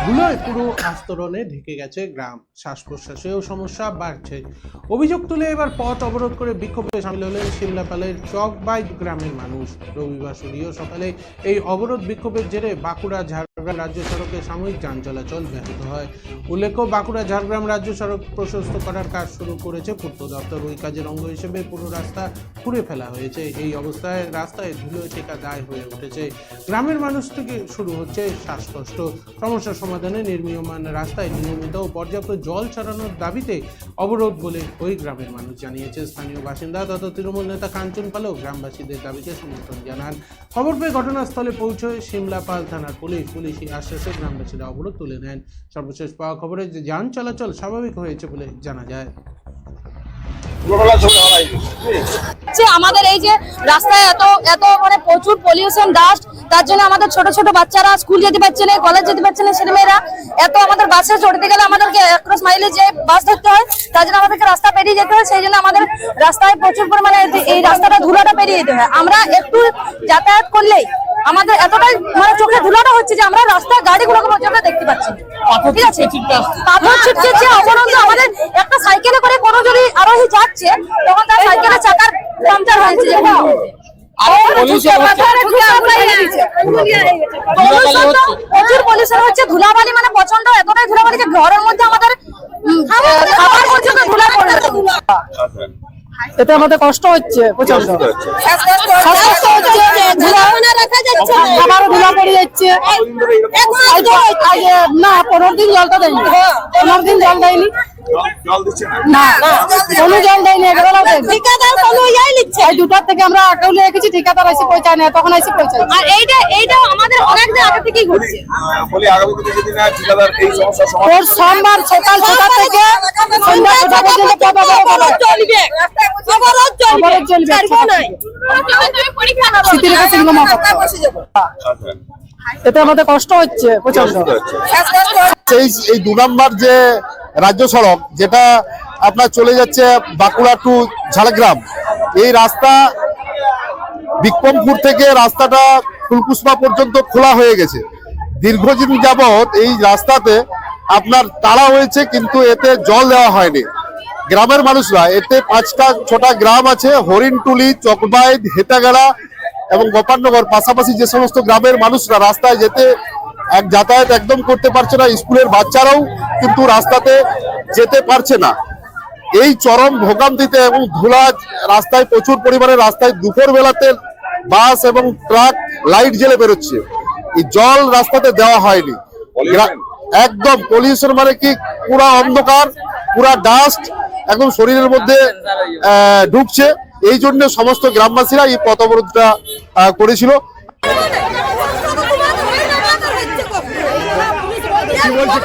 ধুলোয় পুরো আস্তরণে ঢেকে গেছে গ্রাম, শ্বাস প্রশ্বাসেও সমস্যা বাড়ছে। অভিযোগ তুলে এবার পথ অবরোধ করে বিক্ষোভে সামিল হলেন সিমলাপালের চকবাই গ্রামের মানুষ। রবিবার সূর্য সকালে এই অবরোধ বিক্ষোভের জেরে বাঁকুড়া ঝাড়গ্রাম রাজ্য সড়কে সাময়িক যান চলাচল ব্যাহত হয়। উল্লেখ্য, বাঁকুড়া ঝাড়গ্রাম রাজ্য সড়ক প্রশস্ত করার কাজ শুরু করেছে পূর্ত দপ্তর। ওই কাজের অঙ্গ হিসেবে পুরো রাস্তা খুঁড়ে ফেলা হয়েছে। এই অবস্থায় রাস্তায় ধুলো টেকা দায় হয়ে উঠেছে। গ্রামের মানুষ থেকে শুরু হচ্ছে শ্বাসকষ্ট। সমস্যার সমাধানে নির্মীয়মান রাস্তায় নিয়মিত ও পর্যাপ্ত জল ছড়ানোর দাবিতে অবরোধ বলে ওই গ্রামের মানুষ জানিয়েছে। স্থানীয় বাসিন্দা তথা তৃণমূল নেতা কাঞ্চন পালও গ্রামবাসীদের দাবিকে সমর্থন জানান। খবর পেয়ে ঘটনাস্থলে পৌঁছয় সিমলাপাল থানার পুলিশি আশ্বাসে গ্রামবাসীরা অবরোধ তুলে নেন। সর্বশেষ পাওয়া খবরে যে যান চলাচল স্বাভাবিক হয়েছে বলে জানা যায়। আমাদের এই যে রাস্তায় এত মানে প্রচুর পলিউশন, ডাস্ট, তার জন্য আমাদের ছোট ছোট বাচ্চারা স্কুল যেতে পারছে না, কলেজ যেতে পারছে না ছেলেমেয়েরা। আমাদের বাসে চড়তে গেলে আমাদেরকে 1 মাইলে যে বাস ধরতে হয়, তার জন্য আমাদেরকে রাস্তা পেরিয়ে যেতে হয়। সেই জন্য আমাদের রাস্তায় প্রচুর পরিমাণে এই রাস্তাটা ধুলাটা পেরিয়ে যেতে হয়। আমরা একটু যাতায়াত করলেই আমাদের এতটাই মানে চোখে ধুলাটা হচ্ছে যে আমরা রাস্তায় গাড়িগুলোকে পর্যন্ত দেখতে পাচ্ছি। ঠিক আছে, পাথর ছিটকেছে, অপরন্ত আমাদের একটা সাইকেলে করে কোনো যদি আরোহী যাচ্ছে তখন তার সাইকেলের চাকার পাংচার হয়েছে। প্রচুর পলিউশন হচ্ছে, ধুলাবালি মানে প্রচন্ড এতটাই ধুলাবালি যে ঘরের মধ্যে আমাদের খাবার পর্যন্ত ধুলা পড়ে যাচ্ছে। এতে আমাদের কষ্ট হচ্ছে, প্রচন্ড খাবারও ধুলা পড়ে যাচ্ছে। না 15 দিন জলটা দেয়নি, 15 দিন জল দেয়নি, না কোনো জল দেয়নি। এই 2টার থেকে আমরা আকাউলে রেখেছি, ঠিকাদার এসে পৌঁছায় না, তখন এসে পৌঁছায়। আর এইটা আমাদের অনেকদিন আগে থেকেই ঘটছে। সোমবার সকাল 6টা থেকে সন্ধ্যা 6টা পর্যন্ত চলবে। এতে আমাদের কষ্ট হচ্ছে, প্রচন্ড। এই 2 নম্বর যে রাজ্য সড়ক যেটা আপনার চলে যাচ্ছে বাঁকুড়া টু ঝাড়গ্রাম, এই রাস্তা বিক্রমপুর থেকে রাস্তাটা ফুলকুসমা পর্যন্ত খোলা হয়ে গেছে। দীর্ঘদিন যাবৎ এই রাস্তাতে আপনার তাড়া হয়েছে, কিন্তু এতে জল দেওয়া হয়নি। গ্রামের মানুষরা, এতে 5টা 6টা গ্রাম আছে, হরিণটুলি, চকবাই, হেটাগাড়া এবং গোপালনগর, পাশাপাশি যে সমস্ত গ্রামের মানুষরা রাস্তায় যাতায়াত একদম করতে পারছে না। স্কুলের বাচ্চারাও কিন্তু রাস্তাতে যেতে পারছে না। এই চরম ভোগান্তিতে এবং ধুলা রাস্তায় প্রচুর পরিমাণে, রাস্তায় দুপুর বেলাতে বাস এবং ট্রাক লাইট জ্বেলে বেরোচ্ছে। এই জল রাস্তাতে দেওয়া হয়নি। একদম পলিউশন মানে কি, পুরা অন্ধকার, পুরা ডাস্ট একদম শরীরের মধ্যে ঢুকছে। এই জন্য সমস্ত গ্রামবাসীরা এই পথ অবরোধটা করেছিল। কি বলছে